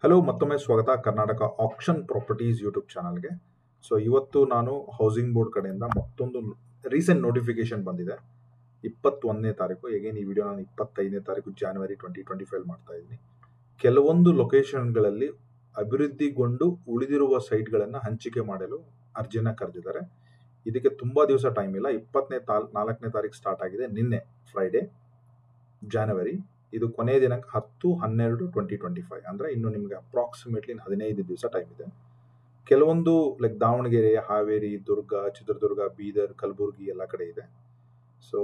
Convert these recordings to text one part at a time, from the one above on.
Hello, ಮತ್ತೊಮ್ಮೆ ಸ್ವಾಗತ Karnataka action properties YouTube ಚಾನಲ್ಗೆ. ಸೊ ಇವತ್ತು ನಾನು ಹೌಸಿಂಗ್ ಬೋರ್ಡ್ ಕಡೆಯಿಂದ ಮತ್ತೊಂದು ರೀಸೆಂಟ್ ನೋಟಿಫಿಕೇಶನ್ ಬಂದಿದೆ 21ನೇ ತಾರೀಕು. ಎಗೇನ್ ಈ ವಿಡಿಯೋ ನಾನು 25ನೇ ತಾರೀಕು ಜಾನ್ವರಿ 2025 ಮಾಡ್ತಾ ಇದ್ದೀನಿ. ಕೆಲವೊಂದು ಲೊಕೇಶನ್ಗಳಲ್ಲಿ ಅಭಿವೃದ್ಧಿಗೊಂಡು ಉಳಿದಿರುವ ಸೈಟ್ಗಳನ್ನು ಹಂಚಿಕೆ ಮಾಡಲು ಅರ್ಜಿನ ಕರೆದಿದ್ದಾರೆ. ಇದಕ್ಕೆ ತುಂಬಾ ದಿವಸ ಟೈಮ್ ಇಲ್ಲ. 24ನೇ ತಾರೀಕು ಸ್ಟಾರ್ಟ್ ಆಗಿದೆ, ನಿನ್ನೆ ಫ್ರೈಡೆ ಜಾನ್ವರಿ. ಇದು ಕೊನೆಯ ದಿನಾಂಕ 10/12/2025. ಅಂದ್ರೆ ಇನ್ನು ನಿಮಗೆ ಅಪ್ರಾಕ್ಸಿಮೇಟ್ಲಿ 15 ದಿವಸ ಟೈಮ್ ಇದೆ. ಕೆಲವೊಂದು ಲೈಕ್ ದಾವಣಗೆರೆ, ಹಾವೇರಿ, ದುರ್ಗ, ಚಿತ್ರದುರ್ಗ, ಬೀದರ್, ಕಲಬುರಗಿ ಎಲ್ಲ ಕಡೆ ಇದೆ. ಸೊ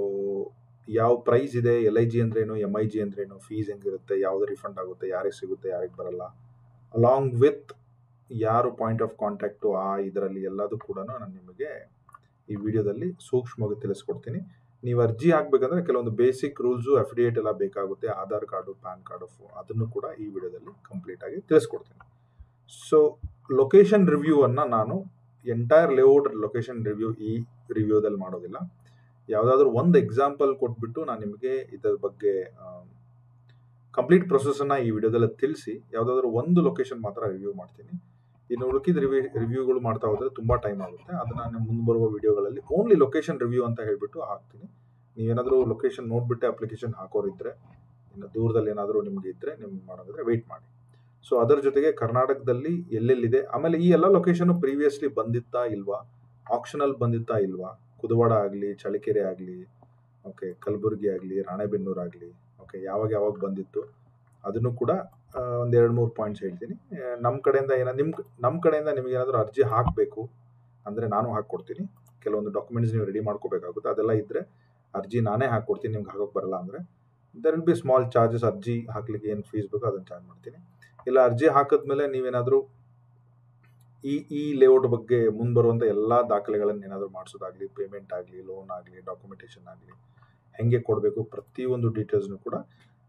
ಯಾವ ಪ್ರೈಸ್ ಇದೆ, LIG ಅಂದ್ರೇನು, MIG ಅಂದ್ರೇನು, ಫೀಸ್ ಹೆಂಗಿರುತ್ತೆ, ಯಾವ್ದು ರಿಫಂಡ್ ಆಗುತ್ತೆ, ಯಾರಿಗೆ ಸಿಗುತ್ತೆ, ಯಾರಿಗೆ ಬರಲ್ಲ, ಅಲಾಂಗ್ ವಿತ್ ಯಾರು ಪಾಯಿಂಟ್ ಆಫ್ ಕಾಂಟ್ಯಾಕ್ಟು ಇದರಲ್ಲಿ ಎಲ್ಲದೂ ಕೂಡ ನಾನು ನಿಮಗೆ ಈ ವಿಡಿಯೋದಲ್ಲಿ ಸೂಕ್ಷ್ಮವಾಗಿ ತಿಳಿಸ್ಕೊಡ್ತೀನಿ. ನೀವು ಅರ್ಜಿ ಹಾಕ್ಬೇಕಂದ್ರೆ ಕೆಲವೊಂದು ಬೇಸಿಕ್ ರೂಲ್ಸು, ಅಫಿಡೇವಿಟ್ ಎಲ್ಲ ಬೇಕಾಗುತ್ತೆ, ಆಧಾರ್ ಕಾರ್ಡು, ಪ್ಯಾನ್ ಕಾರ್ಡು, ಅದನ್ನು ಕೂಡ ಈ ವಿಡಿಯೋದಲ್ಲಿ ಕಂಪ್ಲೀಟ್ ಆಗಿ ತಿಳಿಸ್ಕೊಡ್ತೀನಿ. ಸೊ ಲೊಕೇಶನ್ ರಿವ್ಯೂ ಅನ್ನ ನಾನು ಎಂಟೈರ್ ಲೇಔಟ್ ಲೊಕೇಶನ್ ರಿವ್ಯೂ ಈ ರಿವ್ಯೂದಲ್ಲಿ ಮಾಡೋದಿಲ್ಲ. ಯಾವುದಾದ್ರೂ ಒಂದು ಎಕ್ಸಾಂಪಲ್ ಕೊಟ್ಬಿಟ್ಟು ನಾನು ನಿಮಗೆ ಇದರ ಬಗ್ಗೆ ಕಂಪ್ಲೀಟ್ ಪ್ರೊಸೆಸನ್ನು ಈ ವಿಡಿಯೋದಲ್ಲಿ ತಿಳಿಸಿ ಯಾವುದಾದ್ರೂ ಒಂದು ಲೊಕೇಶನ್ ಮಾತ್ರ ರಿವ್ಯೂ ಮಾಡ್ತೀನಿ. ಇನ್ನು ಉಳಿದ ರಿವ್ಯೂಗಳು ಮಾಡ್ತಾ ಹೋದ್ರೆ ತುಂಬಾ ಟೈಮ್ ಆಗುತ್ತೆ. ಅದನ್ನ ನಾನು ಮುಂದೆ ಬರುವ ವಿಡಿಯೋಗಳಲ್ಲಿ ಓನ್ಲಿ ಲೊಕೇಶನ್ ರಿವ್ಯೂ ಅಂತ ಹೇಳ್ಬಿಟ್ಟು ಹಾಕ್ತೀನಿ. ನೀವೇನಾದ್ರೂ ಲೊಕೇಶನ್ ನೋಡ್ಬಿಟ್ಟು ಅಪ್ಲಿಕೇಶನ್ ಹಾಕೋರಿದ್ರೆ, ಇನ್ನು ದೂರದಲ್ಲಿ ಏನಾದರೂ ನಿಮ್ಗೆ ಇದ್ರೆ, ನಿಮ್ಗೆ ಮಾಡೋದಿದ್ರೆ ವೆಯ್ಟ್ ಮಾಡಿ. ಸೊ ಅದರ ಜೊತೆಗೆ ಕರ್ನಾಟಕದಲ್ಲಿ ಎಲ್ಲೆಲ್ಲಿದೆ, ಆಮೇಲೆ ಈ ಎಲ್ಲ ಲೊಕೇಶನ್ ಪ್ರೀವಿಯಸ್ಲಿ ಬಂದಿತ್ತಾ ಇಲ್ವಾ, ಆಕ್ಷನಲ್ಲಿ ಬಂದಿತ್ತಾ ಇಲ್ವಾ, ಕುದವಾಡ ಆಗಲಿ, ಚಳ್ಳಕೆರೆ ಆಗಲಿ, ಓಕೆ, ಕಲಬುರಗಿ ಆಗಲಿ, ರಾಣೆಬೆನ್ನೂರು ಆಗಲಿ, ಓಕೆ, ಯಾವಾಗ ಬಂದಿತ್ತು ಅದನ್ನು ಕೂಡ ಒಂದು 2-3 ಪಾಯಿಂಟ್ಸ್ ಹೇಳ್ತೀನಿ. ನಮ್ಮ ಕಡೆಯಿಂದ ನಮ್ಮ ಕಡೆಯಿಂದ ನಿಮ್ಗೆ ಏನಾದರೂ ಅರ್ಜಿ ಹಾಕಬೇಕು ಅಂದರೆ ನಾನು ಹಾಕ್ಕೊಡ್ತೀನಿ. ಕೆಲವೊಂದು ಡಾಕ್ಯುಮೆಂಟ್ಸ್ ನೀವು ರೆಡಿ ಮಾಡ್ಕೋಬೇಕಾಗುತ್ತೆ. ಅದೆಲ್ಲ ಇದ್ದರೆ ಅರ್ಜಿ ನಾನೇ ಹಾಕ್ಕೊಡ್ತೀನಿ. ನಿಮ್ಗೆ ಹಾಕೋಕ್ಕೆ ಬರಲ್ಲ ಅಂದರೆ there will be small charges. ಅರ್ಜಿ ಹಾಕ್ಲಿಕ್ಕೆ ಏನು ಫೀಸ್ ಬೇಕೋ ಅದನ್ನು ಚಾರ್ಜ್ ಮಾಡ್ತೀನಿ. ಇಲ್ಲ ಅರ್ಜಿ ಹಾಕಿದ್ಮೇಲೆ ನೀವೇನಾದರೂ ಈ ಲೇಔಟ್ ಬಗ್ಗೆ ಮುಂದೆ ಬರುವಂಥ ಎಲ್ಲ ದಾಖಲೆಗಳನ್ನು ಏನಾದರೂ ಮಾಡಿಸೋದಾಗಲಿ, ಪೇಮೆಂಟ್ ಆಗಲಿ, ಲೋನ್ ಆಗಲಿ, ಡಾಕ್ಯುಮೆಂಟೇಷನ್ ಆಗಲಿ, ಹೆಂಗೆ ಕೊಡಬೇಕು, ಪ್ರತಿಯೊಂದು ಡೀಟೇಲ್ಸ್ನು ಕೂಡ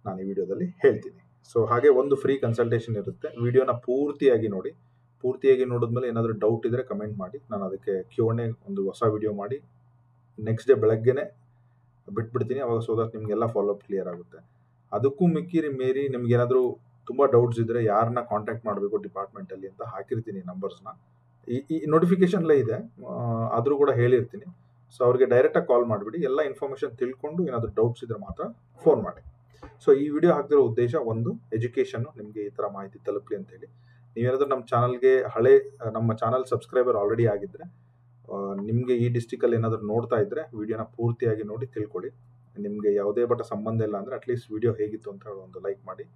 ನಾನು ಈ ವಿಡಿಯೋದಲ್ಲಿ ಹೇಳ್ತೀನಿ. ಸೊ ಹಾಗೆ ಒಂದು ಫ್ರೀ ಕನ್ಸಲ್ಟೇಷನ್ ಇರುತ್ತೆ. ವಿಡಿಯೋನ ಪೂರ್ತಿಯಾಗಿ ನೋಡಿ. ಪೂರ್ತಿಯಾಗಿ ನೋಡಿದ್ಮೇಲೆ ಏನಾದರೂ ಡೌಟ್ ಇದ್ದರೆ ಕಮೆಂಟ್ ಮಾಡಿ. ನಾನು ಅದಕ್ಕೆ Q&A ಒಂದು ಹೊಸ ವಿಡಿಯೋ ಮಾಡಿ ನೆಕ್ಸ್ಟ್ ಡೇ ಬೆಳಗ್ಗೆನೆ ಬಿಟ್ಬಿಡ್ತೀನಿ. ಅವಾಗ ಸೊ ದಟ್ ನಿಮಗೆಲ್ಲ ಫಾಲೋಅಪ್ ಕ್ಲಿಯರ್ ಆಗುತ್ತೆ. ಅದಕ್ಕೂ ಮೀರಿ ನಿಮ್ಗೆ ಏನಾದರೂ ತುಂಬ ಡೌಟ್ಸ್ ಇದ್ದರೆ ಯಾರನ್ನ ಕಾಂಟ್ಯಾಕ್ಟ್ ಮಾಡಬೇಕು ಡಿಪಾರ್ಟ್ಮೆಂಟಲ್ಲಿ ಅಂತ ಹಾಕಿರ್ತೀನಿ ನಂಬರ್ಸ್ನ. ಈ ನೋಟಿಫಿಕೇಶನ್ಲೇ ಇದೆ, ಆದರೂ ಕೂಡ ಹೇಳಿರ್ತೀನಿ. ಸೊ ಅವ್ರಿಗೆ ಡೈರೆಕ್ಟಾಗಿ ಕಾಲ್ ಮಾಡಿಬಿಡಿ. ಎಲ್ಲ ಇನ್ಫಾರ್ಮೇಷನ್ ತಿಳ್ಕೊಂಡು ಏನಾದರೂ ಡೌಟ್ಸ್ ಇದ್ದರೆ ಮಾತ್ರ ಫೋನ್ ಮಾಡಿ. ಸೊ ಈ ವಿಡಿಯೋ ಹಾಕ್ತಿರೋ ಉದ್ದೇಶ ಒಂದು ಎಜುಕೇಷನ್, ನಿಮಗೆ ಈ ಥರ ಮಾಹಿತಿ ತಲುಪಲಿ ಅಂತ ಹೇಳಿ. ನೀವೇನಾದರೂ ನಮ್ಮ ಚಾನಲ್ಗೆ ನಮ್ಮ ಚಾನಲ್ ಸಬ್ಸ್ಕ್ರೈಬರ್ ಆಲ್ರೆಡಿ ಆಗಿದ್ದರೆ, ನಿಮಗೆ ಈ ಡಿಸ್ಟಿಕಲ್ಲಿ ಏನಾದರೂ ನೋಡ್ತಾ ಇದ್ದರೆ ವಿಡಿಯೋನ ಪೂರ್ತಿಯಾಗಿ ನೋಡಿ ತಿಳ್ಕೊಳ್ಳಿ. ನಿಮಗೆ ಯಾವುದೇ ಬಟ್ ಸಂಬಂಧ ಇಲ್ಲ ಅಂದರೆ ಅಟ್ಲೀಸ್ಟ್ ವಿಡಿಯೋ ಹೇಗಿತ್ತು ಅಂತ ಒಂದು ಲೈಕ್ ಮಾಡಿ.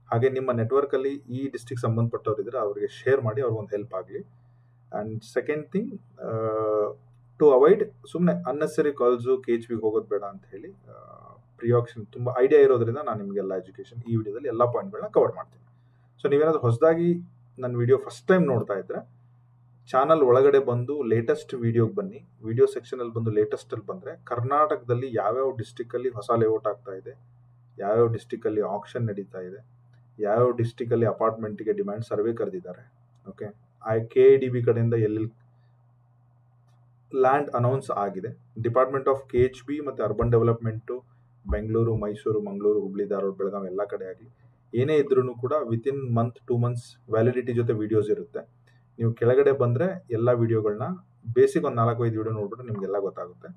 ಹಾಗೆ ನಿಮ್ಮ ನೆಟ್ವರ್ಕಲ್ಲಿ ಈ ಡಿಸ್ಟಿಕ್ ಸಂಬಂಧಪಟ್ಟವ್ರು ಇದ್ದರೆ ಅವರಿಗೆ ಶೇರ್ ಮಾಡಿ, ಅವ್ರಿಗೊಂದು ಹೆಲ್ಪ್ ಆಗಲಿ. And second thing, to avoid ಸುಮ್ಮನೆ ಅನ್ನೆಸರಿ ಕಾಲ್ಸು, KHBಗೆ ಹೋಗೋದು ಬೇಡ ಅಂತ ಹೇಳಿ ಪ್ರಿಯಾಕ್ಷನ್ ತುಂಬ ಐಡಿಯಾ ಇರೋದ್ರಿಂದ ನಾನು ನಿಮಗೆಲ್ಲ ಎಜುಕೇಷನ್ ಈ ವಿಡಿಯೋದಲ್ಲಿ ಎಲ್ಲ ಪಾಯಿಂಟ್ಗಳನ್ನ ಕವರ್ ಮಾಡ್ತೀನಿ. ಸೊ ನೀವೇನಾದರೂ ಹೊಸದಾಗಿ ನನ್ನ ವಿಡಿಯೋ ಫಸ್ಟ್ ಟೈಮ್ ನೋಡ್ತಾ ಇದ್ದರೆ ಚಾನಲ್ ಒಳಗಡೆ ಬಂದು ಲೇಟೆಸ್ಟ್ ವಿಡಿಯೋಗೆ ಬನ್ನಿ. ವಿಡಿಯೋ ಸೆಕ್ಷನಲ್ಲಿ ಬಂದು ಲೇಟೆಸ್ಟಲ್ಲಿ ಬಂದರೆ ಕರ್ನಾಟಕದಲ್ಲಿ ಯಾವ್ಯಾವ ಡಿಸ್ಟಿಕಲ್ಲಿ ಹೊಸ ಲೇಔಟ್ ಆಗ್ತಾ ಇದೆ, ಯಾವ್ಯಾವ ಡಿಸ್ಟಿಕಲ್ಲಿ ಆಕ್ಷನ್ ನಡೀತಾ ಇದೆ, ಯಾವ್ಯಾವ ಡಿಸ್ಟಿಕಲ್ಲಿ ಅಪಾರ್ಟ್ಮೆಂಟಿಗೆ ಡಿಮ್ಯಾಂಡ್ ಸರ್ವೆ ಕರೆದಿದ್ದಾರೆ, ಓಕೆ, KIDB ಕಡೆಯಿಂದ ಎಲ್ಲಿ ಲ್ಯಾಂಡ್ ಅನೌನ್ಸ್ ಆಗಿದೆ, ಡಿಪಾರ್ಟ್ಮೆಂಟ್ ಆಫ್ KHB ಮತ್ತು ಅರ್ಬನ್ ಡೆವಲಪ್ಮೆಂಟು ಬೆಂಗಳೂರು, ಮೈಸೂರು, ಮಂಗಳೂರು, ಹುಬ್ಳಿ, ಧಾರವಾಡ, ಬೆಳಗಾವಿ ಎಲ್ಲ ಕಡೆ ಆಗಲಿ ಏನೇ ಇದ್ರೂ ಕೂಡ ವಿತಿನ್ ಮಂತ್ 2 months ವ್ಯಾಲಿಡಿಟಿ ಜೊತೆ ವಿಡಿಯೋಸ್ ಇರುತ್ತೆ. ನೀವು ಕೆಳಗಡೆ ಬಂದರೆ ಎಲ್ಲ ವಿಡಿಯೋಗಳನ್ನ ಬೇಸಿಕ್ ಒಂದು 4-5 ವಿಡಿಯೋ ನೋಡ್ಬಿಟ್ಟು ನಿಮಗೆಲ್ಲ ಗೊತ್ತಾಗುತ್ತೆ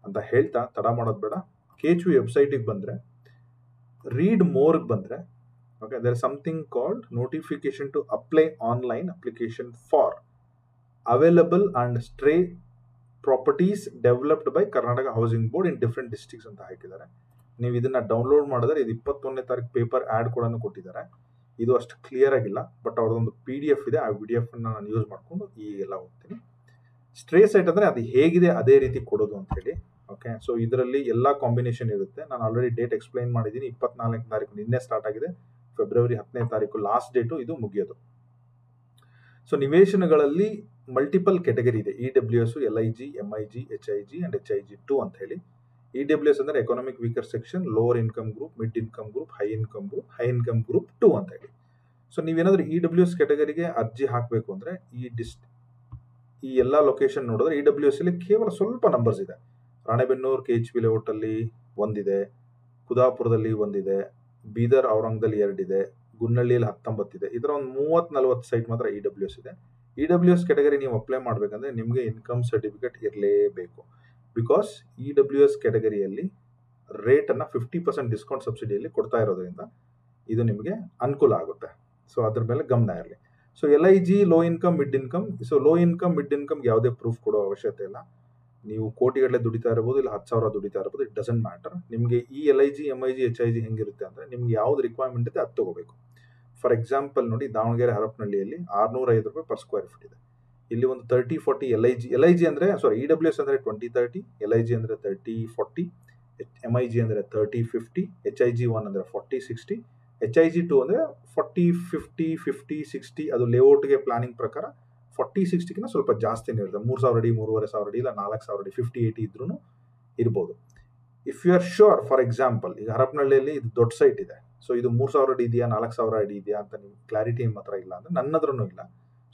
ಅಂತ ಹೇಳ್ತಾ ತಡ ಮಾಡೋದು ಬೇಡ. KHB ವೆಬ್ಸೈಟಿಗೆ ಬಂದರೆ ರೀಡ್ ಮೋರ್ಗೆ ಬಂದರೆ, okay, there is something called notification to apply online application for available and stray properties developed by Karnataka housing Board in different districts ಅಂತ ಹಾಕಿದ್ದಾರೆ. ನೀವು ಇದನ್ನ ಡೌನ್ಲೋಡ್ ಮಾಡಿದ್ರೆ ಇದು 21ನೇ ತಾರೀಕು ಪೇಪರ್ ಆ್ಯಡ್ ಕೂಡ ಕೊಟ್ಟಿದ್ದಾರೆ. ಇದು ಅಷ್ಟು ಕ್ಲಿಯರ್ ಆಗಿಲ್ಲ, ಬಟ್ ಅವ್ರದ್ದೊಂದು PDF ಇದೆ. ಆ PDF ಅನ್ನ ನಾನು ಯೂಸ್ ಮಾಡಿಕೊಂಡು ಈ ಎಲ್ಲ ಹೋಗ್ತೀನಿ. ಸ್ಟ್ರೇ ಸೈಟ್ ಅಂದರೆ ಅದು ಹೇಗಿದೆ ಅದೇ ರೀತಿ ಕೊಡೋದು ಅಂತ ಹೇಳಿ, ಓಕೆ. ಸೊ ಇದರಲ್ಲಿ ಎಲ್ಲ ಕಾಂಬಿನೇಷನ್ ಇರುತ್ತೆ. ನಾನು ಆಲ್ರೆಡಿ ಡೇಟ್ ಎಕ್ಸ್ಪ್ಲೈನ್ ಮಾಡಿದ್ದೀನಿ. 24ನೇ ತಾರೀಕು ನಿನ್ನೆ ಸ್ಟಾರ್ಟ್ ಆಗಿದೆ, ಫೆಬ್ರವರಿ 10ನೇ ತಾರೀಕು ಲಾಸ್ಟ್ ಡೇಟು ಇದು ಮುಗಿಯೋದು. ಸೊ ನಿವೇಶನಗಳಲ್ಲಿ ಮಲ್ಟಿಪಲ್ ಕ್ಯಾಟಗರಿ ಇದೆ. EWS, LIG, MIG, HIG and HIG2 ಅಂತ ಹೇಳಿ. EWS ಅಂದರೆ economic weaker section, lower income group, mid income group, high income group 2 ಅಂತ ಹೇಳಿ. ಸೊ ನೀವೇನಾದರೂ EWS ಕ್ಯಾಟಗರಿಗೆ ಅರ್ಜಿ ಹಾಕಬೇಕು ಅಂದರೆ ಈ ಎಲ್ಲ ಲೊಕೇಶನ್ ನೋಡಿದ್ರೆ EWS ಅಲ್ಲಿ ಕೇವಲ ಸ್ವಲ್ಪ ನಂಬರ್ಸ್ ಇದೆ. ರಾಣೆಬೆನ್ನೂರು KHB ಲೇಔಟಲ್ಲಿ ಒಂದಿದೆ, ಕುದಾಪುರದಲ್ಲಿ ಒಂದಿದೆ, ಬೀದರ್ ಔರಂಗದಲ್ಲಿ 2 ಇದೆ, ಗುನ್ನಳ್ಳಿಯಲ್ಲಿ 19 ಇದೆ. ಇದರ ಒಂದು 30-40 ಸೈಟ್ ಮಾತ್ರ EWS ಇದೆ. EWS ಕ್ಯಾಟಗರಿ ನೀವು ಅಪ್ಲೈ ಮಾಡಬೇಕಂದ್ರೆ ನಿಮಗೆ ಇನ್ಕಮ್ ಸರ್ಟಿಫಿಕೇಟ್ ಇರಲೇಬೇಕು. ಬಿಕಾಸ್ EWS ಕ್ಯಾಟಗರಿಯಲ್ಲಿ ರೇಟನ್ನು 50% ಡಿಸ್ಕೌಂಟ್ ಸಬ್ಸಿಡಿಯಲ್ಲಿ ಕೊಡ್ತಾ ಇರೋದ್ರಿಂದ ಇದು ನಿಮಗೆ ಅನುಕೂಲ ಆಗುತ್ತೆ. ಸೊ ಅದ್ರ ಮೇಲೆ ಗಮನ ಇರಲಿ. So LIG low income mid income. So low income mid ಇನ್ಕಮ್ಗೆ ಯಾವುದೇ ಪ್ರೂಫ್ ಕೊಡೋ ಅವಶ್ಯಕತೆ ಇಲ್ಲ. ನೀವು ಕೋಟಿಗಟ್ಟಲೆ ದುಡಿತಾ ಇರ್ಬೋದು, ಇಲ್ಲ 10,000 ದುಡಿತಾ ಇರ್ಬೋದು, ಇಟ್ ಡಸಂಟ್ ಮ್ಯಾಟರ್. ನಿಮಗೆ ಈ LIG MIG HIG ಹೆಂಗಿರುತ್ತೆ ಅಂದರೆ ನಿಮ್ಗೆ ಯಾವ್ದು ರಿಕ್ವೈರ್ಮೆಂಟ್ ಇದೆ ಅದು ತಗೋಬೇಕು. ಫಾರ್ ಎಕ್ಸಾಂಪಲ್ ನೋಡಿ, ದಾವಣಗೆರೆ ಹರಪನಹಳ್ಳಿಯಲ್ಲಿ 605 ರೂಪಾಯಿ ಪರ್ ಸ್ಕ್ವೇರ್ ಫೀಟ್ ಇದೆ. ಇಲ್ಲಿ ಒಂದು 30-40 LIG ಅಂದರೆ EWS ಅಂದರೆ 20-30, LIG ಅಂದರೆ 30-40, MIG ಅಂದರೆ 30-50, HIG1 ಅಂದರೆ 40-60, HIG2 ಅಂದರೆ 40-50-50-60. ಅದು ಲೇಔಟ್ಗೆ ಪ್ಲಾನಿಂಗ್ ಪ್ರಕಾರ 40-60ಗಿಂತ ಸ್ವಲ್ಪ ಜಾಸ್ತಿನೇ ಇರುತ್ತೆ. 3,000 ಅಡಿ, 3,500 ಅಡಿ, ಇಲ್ಲ 4,000 ಅಡಿ, 50-80 ಇದ್ರೂ ಇರ್ಬೋದು. If you are sure, for example ಈಗ ಹರಪನಹಳ್ಳಿಯಲ್ಲಿ ಇದು ದೊಡ್ಡ ಸೈಟ್ ಇದೆ. ಸೊ ಇದು 3,000 ಅಡಿ ಇದೆಯಾ, 4,000 ಅಡಿ ಇದೆಯಾ ಅಂತ ನೀವು ಕ್ಲಾರಿಟಿ ನಿಮ್ಮ ಹತ್ರ ಇಲ್ಲ ಅಂದರೆ ನನ್ನ ಹತ್ರನೂ ಇಲ್ಲ.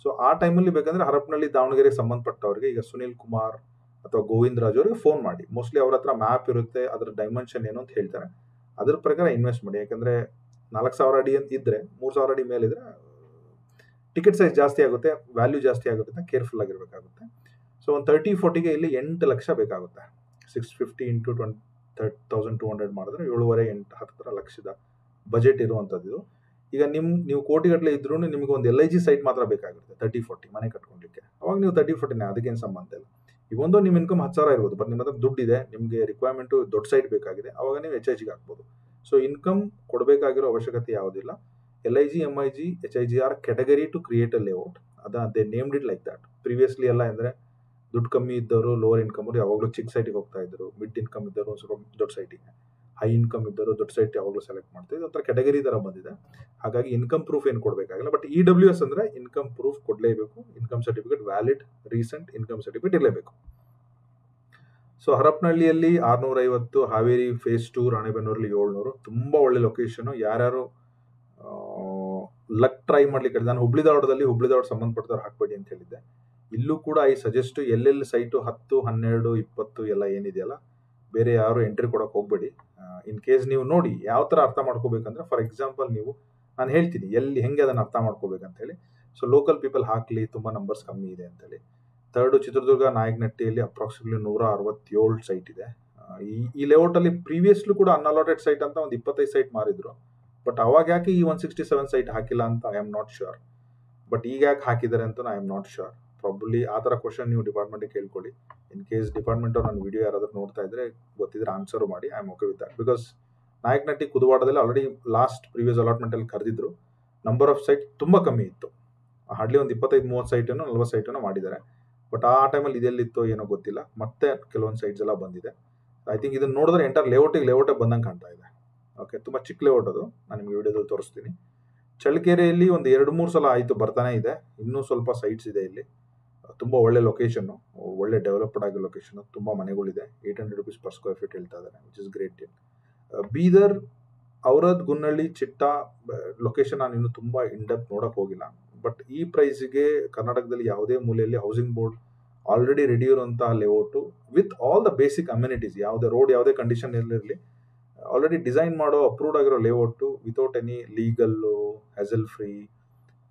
ಸೊ ಆ ಟೈಮಲ್ಲಿ ಬೇಕಂದ್ರೆ ಹರಪನಹಳ್ಳಿ ದಾವಣಗೆರೆಗೆ ಸಂಬಂಧಪಟ್ಟವರಿಗೆ, ಈಗ ಸುನಿಲ್ ಕುಮಾರ್ ಅಥವಾ ಗೋವಿಂದ್ ರಾಜ್ ಅವರಿಗೆ ಫೋನ್ ಮಾಡಿ. ಮೋಸ್ಟ್ಲಿ ಅವ್ರ ಹತ್ರ ಮ್ಯಾಪ್ ಇರುತ್ತೆ, ಅದರ ಡೈಮೆನ್ಷನ್ ಏನು ಅಂತ ಹೇಳ್ತಾರೆ. ಅದ್ರ ಪ್ರಕಾರ ಇನ್ವೆಸ್ಟ್ ಮಾಡಿ. ಯಾಕಂದರೆ 4,000 ಅಡಿ ಅಂತ ಇದ್ದರೆ 3,000 ಅಡಿ ಮೇಲಿದ್ರೆ ಟಿಕೆಟ್ ಸೈಜ್ ಜಾಸ್ತಿ ಆಗುತ್ತೆ, ವ್ಯಾಲ್ಯೂ ಜಾಸ್ತಿ ಆಗುತ್ತೆ ಅಂತ ಕೇರ್ಫುಲ್ ಆಗಿರಬೇಕಾಗುತ್ತೆ. ಸೊ ಒಂದು 30-40ಗೆ ಇಲ್ಲಿ 8 ಲಕ್ಷ ಬೇಕಾಗುತ್ತೆ. 650 ಇಂಟು 1,200 ಮಾಡಿದ್ರೆ 7.5-8 ಲಕ್ಷದ ಬಜೆಟ್ ಇರುವಂಥದ್ದು. ಈಗ ನೀವು ಕೋಟಿಗಟ್ಟಲೆ ಇದ್ರೂ ನಿಮಗೆ ಒಂದು LIG ಸೈಟ್ ಮಾತ್ರ ಬೇಕಾಗುತ್ತೆ 30-40 ಮನೆ ಕಟ್ಕೊಳ್ಲಿಕ್ಕೆ. ಅವಾಗ ನೀವು 30-40ನೇ, ಅದಕ್ಕೇನು ಸಂಬಂಧ ಇಲ್ಲ. ಇವೊಂದು ನಿಮ್ಮ ಇನ್ಕಮ್ 10,000 ಇರ್ಬೋದು, ಬಟ್ ನಿಮ್ಮ ಹತ್ರ ದುಡ್ಡಿದೆ, ನಿಮಗೆ ರಿಕ್ವೈರ್ಮೆಂಟು ದೊಡ್ಡ ಸೈಟ್ ಬೇಕಾಗಿದೆ, ಅವಾಗ ನೀವು HIGಗೆ ಹಾಕ್ಬೋದು. ಸೊ ಇನ್ಕಮ್ ಕೊಡಬೇಕಾಗಿರೋ ಅವಶ್ಯಕತೆ ಯಾವುದಿಲ್ಲ. LIG MIG HIG are category to create a layout. They named it like that. Previously ಎಲ್ಲ ಅಂದರೆ ದುಡ್ಡು ಕಮ್ಮಿ ಇದ್ದವರು, ಲೋವರ್ ಇನ್ಕಮ್ ಅವರು ಯಾವಾಗಲೂ ಚಿಕ್ಕ ಸೈಟಿಗೆ ಹೋಗ್ತಾ ಇದ್ರು. ಮಿಡ್ ಇನ್ಕಮ್ ಇದ್ದವರು ಒಂದು ಸ್ವಲ್ಪ ದೊಡ್ಡ ಸೈಟಿಗೆ, ಹೈ ಇನ್ಕಮ್ ಇದ್ದವರು ದೊಡ್ಡ ಸೈಟ್ ಯಾವಾಗಲೂ ಸೆಲೆಕ್ಟ್ ಮಾಡ್ತಿದ್ರು. ಒಂಥರ ಕ್ಯಾಟಗರಿ ಥರ ಬಂದಿದೆ. ಹಾಗಾಗಿ ಇನ್ಕಮ್ ಪ್ರೂಫ್ ಏನು ಕೊಡಬೇಕಾಗಿಲ್ಲ. ಬಟ್ EWS ಅಂದರೆ ಇನ್ಕಮ್ ಪ್ರೂಫ್ ಕೊಡಲೇಬೇಕು. Income certificate valid recent income certificate ಇರಲೇಬೇಕು. ಸೊ ಹರಪನಹಳ್ಳಿಯಲ್ಲಿ 650, ಹಾವೇರಿ ಫೇಸ್ 2, ರಾಣೆಬೆನ್ನೂರಲ್ಲಿ 700. ತುಂಬ ಒಳ್ಳೆ ಲೊಕೇಶನು. ಯಾರ್ಯಾರು ಲಕ್ ಟ್ರೈ ಮಾಡ್ಲಿಕ್ಕೆ, ನಾನು ಹುಬ್ಳಿ ಧಾರವಾಡ ಸಂಬಂಧಪಟ್ಟವ್ರು ಹಾಕ್ಬೇಡಿ ಅಂತ ಹೇಳಿದ್ದೆ. ಇಲ್ಲೂ ಕೂಡ ಐ ಸಜೆಸ್ಟ್ ಎಲ್ಲೆಲ್ಲಿ ಸೈಟು 10, 12, 20 ಎಲ್ಲ ಏನಿದೆಯಲ್ಲ, ಬೇರೆ ಯಾರು ಎಂಟ್ರಿ ಕೊಡೋಕೆ ಹೋಗಬೇಡಿ. ಇನ್ ಕೇಸ್ ನೀವು ನೋಡಿ ಯಾವ ಥರ ಅರ್ಥ ಮಾಡ್ಕೋಬೇಕಂದ್ರೆ, ಫಾರ್ ಎಕ್ಸಾಂಪಲ್ ನಾನು ಹೇಳ್ತೀನಿ ಹೆಂಗೆ ಅದನ್ನು ಅರ್ಥ ಮಾಡ್ಕೋಬೇಕಂತ ಹೇಳಿ. ಸೊ ಲೋಕಲ್ ಪೀಪಲ್ ಹಾಕಲಿ, ತುಂಬ ನಂಬರ್ಸ್ ಕಮ್ಮಿ ಇದೆ ಅಂತೇಳಿ. 3rd ಚಿತ್ರದುರ್ಗ ನಾಯಕನಹಟ್ಟಿಯಲ್ಲಿ ಅಪ್ರಾಕ್ಸಿಮೇಟ್ಲಿ 167 ಸೈಟ್ ಇದೆ. ಈ ಲೇಔಟಲ್ಲಿ ಪ್ರೀವಿಯಸ್ಲಿ ಕೂಡ ಅನ್ಅಲಾಟೆಡ್ ಸೈಟ್ ಅಂತ ಒಂದು 25 ಸೈಟ್ ಮಾರಿದ್ರು. ಬಟ್ ಅವಾಗ ಯಾಕೆ ಈ 167 ಸೈಟ್ ಹಾಕಿಲ್ಲ ಅಂತ I am not sure. But ಈಗ ಯಾಕೆ ಹಾಕಿದ್ದಾರೆ ಅಂತ I am not sure. Probably ಆ ಥರ ಕ್ವಶನ್ ನೀವು ಡಿಪಾರ್ಟ್ಮೆಂಟಿಗೆ ಕೇಳ್ಕೊಳ್ಳಿ. ಇನ್ ಕೇಸ್ ಡಿಪಾರ್ಟ್ಮೆಂಟ್ ನನ್ನ ವಿಡಿಯೋ ಯಾರಾದರೂ ನೋಡ್ತಾ ಇದ್ರೆ ಗೊತ್ತಿದ್ರೆ ಆನ್ಸರು ಮಾಡಿ. I am okay with that. Because Nayakanahatti ಕುದವಾಡದಲ್ಲಿ ಆಲ್ರೆಡಿ ಪ್ರೀವಿಯಸ್ ಅಲಾಟ್ಮೆಂಟಲ್ಲಿ ಕರೆದಿದ್ರು. ನಂಬರ್ ಆಫ್ ಸೈಟ್ ತುಂಬ ಕಮ್ಮಿ ಇತ್ತು. ಹಾರ್ಡ್ಲಿ ಒಂದು 25-30 ಸೈಟನ್ನು 40 ಸೈಟನ್ನು ಮಾಡಿದ್ದಾರೆ. ಬಟ್ ಆ ಟೈಮಲ್ಲಿ ಇದೆಲ್ಲಿತ್ತೋ ಏನೋ ಗೊತ್ತಿಲ್ಲ. ಮತ್ತೆ ಕೆಲವೊಂದು ಸೈಟ್ಸ್ ಎಲ್ಲ ಬಂದಿದೆ. ಐ ಥಿಂಕ್ ಇದನ್ನು ನೋಡಿದ್ರೆ ಎಂಟರ್ ಲೇಔಟೇ ಬಂದಂಗೆ ಕಾಣ್ತಾ ಇದೆ. ಓಕೆ, ತುಂಬ ಚಿಕ್ಕ ಲೇಔಟ್ ಅದು. ನಾನು ನಿಮಗೆ ವಿಡಿಯೋದಲ್ಲಿ ತೋರಿಸ್ತೀನಿ. ಚಳ್ಳಕೆರೆಯಲ್ಲಿ ಒಂದು 2-3 ಸಲ ಆಯಿತು, ಬರ್ತಾನೆ ಇದೆ. ಇನ್ನೂ ಸ್ವಲ್ಪ ಸೈಟ್ಸ್ ಇದೆ ಇಲ್ಲಿ. ತುಂಬ ಒಳ್ಳೆ ಲೊಕೇಶನ್ನು, ಒಳ್ಳೆ ಡೆವಲಪ್ಡ್ ಆಗಿರೋ ಲೊಕೇಶನ್ನು. ತುಂಬ ಮನೆಗಳಿದೆ. 800 ರೂಪೀಸ್ ಪರ್ ಸ್ಕ್ವೇರ್ ಫೀಟ್ ಹೇಳ್ತಾ ಇದ್ದಾರೆ, which is great deal. Bidar, Aurad, Gunnalli, Chitta location ನಾನು ಇನ್ನೂ ತುಂಬ ಇನ್ಡೆಪ್ತ್ ನೋಡೋಕೆ ಹೋಗಿಲ್ಲ. ಬಟ್ ಈ ಪ್ರೈಸಿಗೆ ಕರ್ನಾಟಕದಲ್ಲಿ ಯಾವುದೇ ಮೂಲೆಯಲ್ಲಿ ಹೌಸಿಂಗ್ ಬೋರ್ಡ್ ಆಲ್ರೆಡಿ ರೆಡಿ ಇರುವಂತಹ layout with all the basic amenities, ಯಾವುದೇ ರೋಡ್ ಯಾವುದೇ ಕಂಡೀಷನ್ ಇರಲಿರಲಿ, ಆಲ್ರೆಡಿ ಡಿಸೈನ್ ಮಾಡೋ ಅಪ್ರೂವ್ಡ್ ಆಗಿರೋ layout without any legal, hassle free,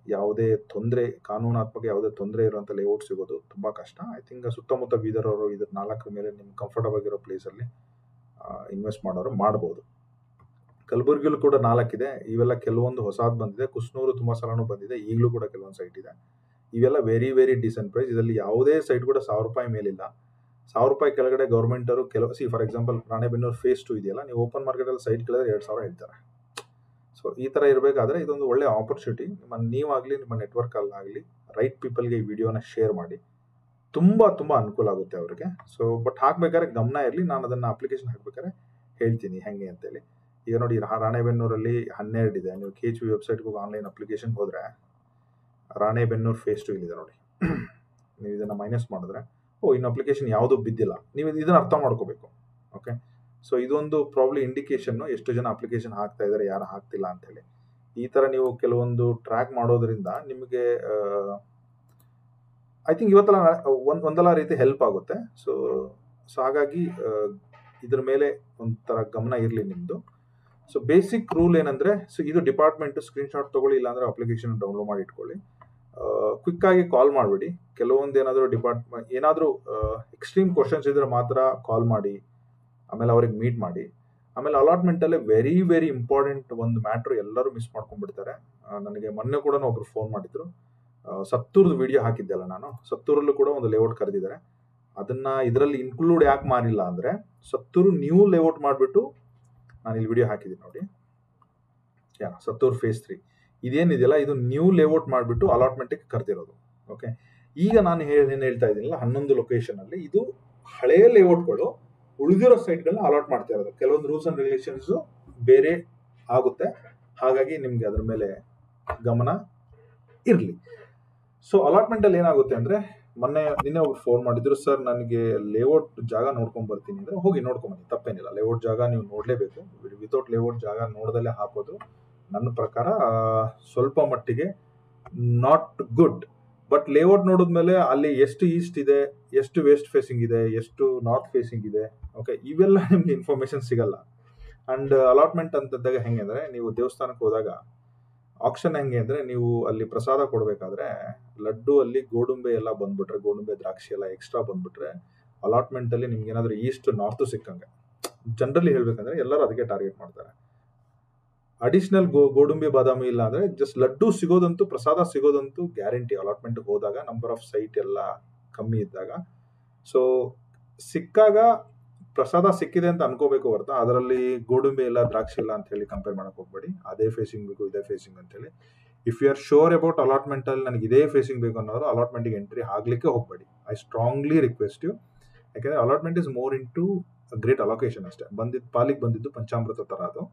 ಯಾವುದೇ ತೊಂದರೆ, ಕಾನೂನಾತ್ಮಕ ಯಾವುದೇ ತೊಂದರೆ ಇರುವಂಥ ಲೇಔಟ್ ಸಿಗೋದು ತುಂಬ ಕಷ್ಟ. ಐ ಥಿಂಕ್ ಸುತ್ತಮುತ್ತ ಬೀದರ್ ಅವರು ಇದ್ರ 4 ಮೇಲೆ ನಿಮ್ಗೆ ಕಂಫರ್ಟಬಲ್ ಆಗಿರೋ ಪ್ಲೇಸಲ್ಲಿ ಇನ್ವೆಸ್ಟ್ ಮಾಡೋರು ಮಾಡ್ಬೋದು. ಕಲಬುರಗಿಲೂ ಕೂಡ 4 ಇದೆ. ಇವೆಲ್ಲ ಕೆಲವೊಂದು ಹೊಸದು ಬಂದಿದೆ. ಕುಸ್ನೂರು ತುಂಬ ಸಲನೂ ಬಂದಿದೆ. ಈಗಲೂ ಕೂಡ ಕೆಲವೊಂದು ಸೈಟ್ ಇದೆ. ಇವೆಲ್ಲ ವೆರಿ ವೆರಿ ಡಿಸೆಂಟ್ ಪ್ರೈಸ್. ಇದರಲ್ಲಿ ಯಾವುದೇ ಸೈಟ್ ಕೂಡ 1,000 ರೂಪಾಯಿ ಮೇಲಿಲ್ಲ. 1,000 ರೂಪಾಯಿ ಕೆಳಗಡೆ ಗೌರ್ಮೆಂಟರು ಫಾರ್ ಎಕ್ಸಾಂಪಲ್ ರಾಣೆಬೆನ್ನೂರು ಫೇಸ್ 2 ಇದೆಯಲ್ಲ, ನೀವು ಓಪನ್ ಮಾರ್ಕೆಟಲ್ಲಿ ಸೈಟ್ ಕೇಳಿದ್ರೆ 2,000 ಹೇಳ್ತಾರೆ. ಸೊ ಈ ಥರ ಇರಬೇಕಾದ್ರೆ ಇದೊಂದು ಒಳ್ಳೆ ಆಪರ್ಚುನಿಟಿ. ನೀವಾಗಲಿ, ನಿಮ್ಮ ನೆಟ್ವರ್ಕಲ್ಲಾಗಲಿ ರೈಟ್ ಪೀಪಲ್ಗೆ ಈ ವಿಡಿಯೋನ ಶೇರ್ ಮಾಡಿ. ತುಂಬ ತುಂಬ ಅನುಕೂಲ ಆಗುತ್ತೆ ಅವರಿಗೆ. ಸೊ ಬಟ್ ಹಾಕ್ಬೇಕಾದ್ರೆ ಗಮನ ಇರಲಿ. ನಾನು ಅದನ್ನು ಅಪ್ಲಿಕೇಶನ್ ಹಾಕ್ಬೇಕಾದ್ರೆ ಹೇಳ್ತೀನಿ ಹೆಂಗೆ ಅಂತೇಳಿ. ಈಗ ನೋಡಿ, ರಾಣೆಬೆನ್ನೂರಲ್ಲಿ 12 ಇದೆ. ನೀವು KHV ವೆಬ್ಸೈಟ್ಗೆ ಹೋಗಿ ಆನ್ಲೈನ್ ಅಪ್ಲಿಕೇಶನ್ ಹೋದರೆ ರಾಣೆಬೆನ್ನೂರು ಫೇಸ್ 2 ಇಲ್ಲಿದೆ ನೋಡಿ. ನೀವು ಇದನ್ನು ಮೈನಸ್ ಮಾಡಿದ್ರೆ ಇನ್ನು ಅಪ್ಲಿಕೇಶನ್ ಯಾವುದೂ ಬಿದ್ದಿಲ್ಲ. ನೀವು ಇದನ್ನು ಅರ್ಥ ಮಾಡ್ಕೋಬೇಕು. ಓಕೆ, ಸೊ ಇದೊಂದು ಪ್ರಾಬ್ಲಿ ಇಂಡಿಕೇಶನ್ನು ಎಷ್ಟು ಜನ ಅಪ್ಲಿಕೇಶನ್ ಹಾಕ್ತಾ ಇದ್ದಾರೆ, ಯಾರು ಹಾಕ್ತಿಲ್ಲ ಅಂತೇಳಿ. ಈ ಥರ ನೀವು ಕೆಲವೊಂದು ಟ್ರ್ಯಾಕ್ ಮಾಡೋದ್ರಿಂದ ನಿಮಗೆ ಐ ಥಿಂಕ್ ಇವತ್ತೆಲ್ಲ ಒಂದಲ್ಲ ರೀತಿ ಹೆಲ್ಪ್ ಆಗುತ್ತೆ. ಸೊ ಹಾಗಾಗಿ ಇದ್ರ ಮೇಲೆ ಒಂಥರ ಗಮನ ಇರಲಿ ನಿಮ್ಮದು. ಸೊ ಬೇಸಿಕ್ ರೂಲ್ ಏನಂದ್ರೆ, ಸೊ ಇದು ಡಿಪಾರ್ಟ್ಮೆಂಟ್ ಸ್ಕ್ರೀನ್ಶಾಟ್ ತಗೊಳ್ಳಿ, ಇಲ್ಲಾಂದ್ರೆ ಅಪ್ಲಿಕೇಶನ್ ಡೌನ್ಲೋಡ್ ಮಾಡಿ ಇಟ್ಕೊಳ್ಳಿ. ಕ್ವಿಕ್ ಆಗಿ ಕಾಲ್ ಮಾಡಬೇಡಿ. ಕೆಲವೊಂದು ಏನಾದರೂ ಏನಾದರೂ ಎಕ್ಸ್ಟ್ರೀಮ್ ಕ್ವಶನ್ಸ್ ಇದ್ರೆ ಮಾತ್ರ ಕಾಲ್ ಮಾಡಿ, ಆಮೇಲೆ ಅವ್ರಿಗೆ ಮೀಟ್ ಮಾಡಿ. ಆಮೇಲೆ ಅಲಾಟ್ಮೆಂಟ್ ಅಲ್ಲೇ ವೆರಿ ವೆರಿ ಇಂಪಾರ್ಟೆಂಟ್ ಒಂದು ಮ್ಯಾಟ್ರು ಎಲ್ಲರೂ ಮಿಸ್ ಮಾಡ್ಕೊಂಡ್ಬಿಡ್ತಾರೆ. ನನಗೆ ಮೊನ್ನೆ ಕೂಡ ಒಬ್ರು ಫೋನ್ ಮಾಡಿದ್ರು. ಸತ್ತೂರ್ದು ವಿಡಿಯೋ ಹಾಕಿದ್ದೆಲ್ಲ ನಾನು, ಸತ್ತೂರಲ್ಲೂ ಕೂಡ ಒಂದು ಲೇಔಟ್ ಕರೆದಿದ್ದಾರೆ. ಅದನ್ನ ಇದರಲ್ಲಿ ಇನ್ಕ್ಲೂಡ್ ಯಾಕೆ ಮಾಡಿಲ್ಲ ಅಂದ್ರೆ, ಸತ್ತೂರು ನ್ಯೂ ಲೇಔಟ್ ಮಾಡಿಬಿಟ್ಟು ನಾನು ಇಲ್ಲಿ ವಿಡಿಯೋ ಹಾಕಿದ್ದೀನಿ ನೋಡಿ. ಸತ್ತೂರು ಫೇಸ್ 3 ಇದೇನಿದೆಯಲ್ಲ, ಇದು ನ್ಯೂ ಲೇಔಟ್ ಮಾಡಿಬಿಟ್ಟು ಅಲಾಟ್ಮೆಂಟ್ಗೆ ಕರೆದಿರೋದು. ಓಕೆ, ಈಗ ನಾನು ಏನ್ ಹೇಳ್ತಾ ಇದ್ದೀನಲ್ಲ, 11 ಲೊಕೇಶನ್ ಅಲ್ಲಿ ಇದು ಹಳೇ ಲೇಔಟ್ಗಳು ಉಳಿದಿರೋ ಸೈಟ್ಗಳನ್ನ ಅಲಾಟ್ ಮಾಡ್ತಾ ಇರೋದು. ಕೆಲವೊಂದು ರೂಲ್ಸ್ ಅಂಡ್ ರೆಗ್ಯುಲೇಷನ್ಸ್ ಬೇರೆ ಆಗುತ್ತೆ, ಹಾಗಾಗಿ ನಿಮ್ಗೆ ಅದ್ರ ಮೇಲೆ ಗಮನ ಇರಲಿ. ಸೊ ಅಲಾಟ್ಮೆಂಟ್ ಅಲ್ಲಿ ಏನಾಗುತ್ತೆ ಅಂದ್ರೆ, ನಿನ್ನೆ ಒಬ್ರು ಫೋನ್ ಮಾಡಿದ್ರು, ಸರ್ ನನಗೆ ಲೇಔಟ್ ಜಾಗ ನೋಡ್ಕೊಂಡ್ ಬರ್ತೀನಿ ಅಂದ್ರೆ, ಹೋಗಿ ನೋಡ್ಕೊಂಡ್ ಬನ್ನಿ, ತಪ್ಪೇನಿಲ್ಲ. ಲೇಔಟ್ ಜಾಗ ನೀವು ನೋಡ್ಲೇಬೇಕು. ವಿತೌಟ್ ಲೇಔಟ್ ಜಾಗ ನೋಡ್ದಲ್ಲೇ ಹಾಕೋದು ನನ್ನ ಪ್ರಕಾರ ಸ್ವಲ್ಪ ಮಟ್ಟಿಗೆ ನಾಟ್ ಗುಡ್. ಬಟ್ ಲೇಔಟ್ ನೋಡಿದ್ಮೇಲೆ ಅಲ್ಲಿ ಎಷ್ಟು ಈಸ್ಟ್ ಇದೆ, ಎಷ್ಟು ವೆಸ್ಟ್ ಫೇಸಿಂಗ್ ಇದೆ, ಎಷ್ಟು ನಾರ್ತ್ ಫೇಸಿಂಗ್ ಇದೆ, ಓಕೆ, ಇವೆಲ್ಲ ನಿಮ್ಗೆ ಇನ್ಫಾರ್ಮೇಶನ್ ಸಿಗಲ್ಲ. ಅಂಡ್ ಅಲಾಟ್ಮೆಂಟ್ ಅಂತಂದಾಗ ಹೆಂಗೆ ಅಂದ್ರೆ, ನೀವು ದೇವಸ್ಥಾನಕ್ಕೆ ಹೋದಾಗ ಆಕ್ಷನ್ ಹೆಂಗೆ ಅಂದ್ರೆ, ನೀವು ಅಲ್ಲಿ ಪ್ರಸಾದ ಕೊಡ್ಬೇಕಾದ್ರೆ ಲಡ್ಡು ಅಲ್ಲಿ ಗೋಡಂಬೆ ಎಲ್ಲ ಬಂದ್ಬಿಟ್ರೆ, ಗೋಡಂಬೆ ದ್ರಾಕ್ಷಿ ಎಲ್ಲ ಎಕ್ಸ್ಟ್ರಾ ಬಂದ್ಬಿಟ್ರೆ, ಅಲಾಟ್ಮೆಂಟ್ ಅಲ್ಲಿ ನಿಮ್ಗೆ ಏನಾದ್ರು ಈಸ್ಟ್ ನಾರ್ತ್ ಸಿಕ್ಕಂಗೆ. ಜನರಲಿ ಹೇಳ್ಬೇಕಂದ್ರೆ ಎಲ್ಲರೂ ಅದಕ್ಕೆ ಟಾರ್ಗೆಟ್ ಮಾಡ್ತಾರೆ. ಅಡಿಷನಲ್ ಗೋಡಂಬಿ ಬಾದಾಮಿ ಇಲ್ಲ ಅಂದ್ರೆ ಜಸ್ಟ್ ಲಡ್ಡು ಸಿಗೋದಂತೂ, ಪ್ರಸಾದ ಸಿಗೋದಂತೂ ಗ್ಯಾರಂಟಿ. ಅಲಾಟ್ಮೆಂಟ್ ಹೋದಾಗ ನಂಬರ್ ಆಫ್ ಸೈಟ್ ಎಲ್ಲ ಕಮ್ಮಿ ಇದ್ದಾಗ, ಸೊ ಸಿಕ್ಕಾಗ ಪ್ರಸಾದ ಸಿಕ್ಕಿದೆ ಅಂತ ಅನ್ಕೋಬೇಕು ಹೊರತಾ ಅದರಲ್ಲಿ ಗೋಡಂಬಿ ಇಲ್ಲ ದ್ರಾಕ್ಷಿ ಇಲ್ಲ ಅಂತ ಹೇಳಿ ಕಂಪೇರ್ ಮಾಡಕ್ ಹೋಗ್ಬೇಡಿ. ಅದೇ ಫೇಸಿಂಗ್ ಬೇಕು, ಇದೇ ಫೇಸಿಂಗ್ ಅಂತ ಹೇಳಿ. If you are sure about allotment ಅಲ್ಲಿ ನನಗೆ ಇದೇ ಫೇಸಿಂಗ್ ಬೇಕು ಅನ್ನೋರು ಅಲಾಟ್ಮೆಂಟ್ಗೆ ಎಂಟ್ರಿ ಆಗ್ಲಿಕ್ಕೆ ಹೋಗ್ಬೇಡಿ. I strongly request you. ಯಾಕಂದ್ರೆ allotment is more in to great allocation ಅಷ್ಟೇ. ಪಾಲಿಗೆ ಬಂದಿದ್ದು ಪಂಚಾಮೃತ ತರ ಅದು.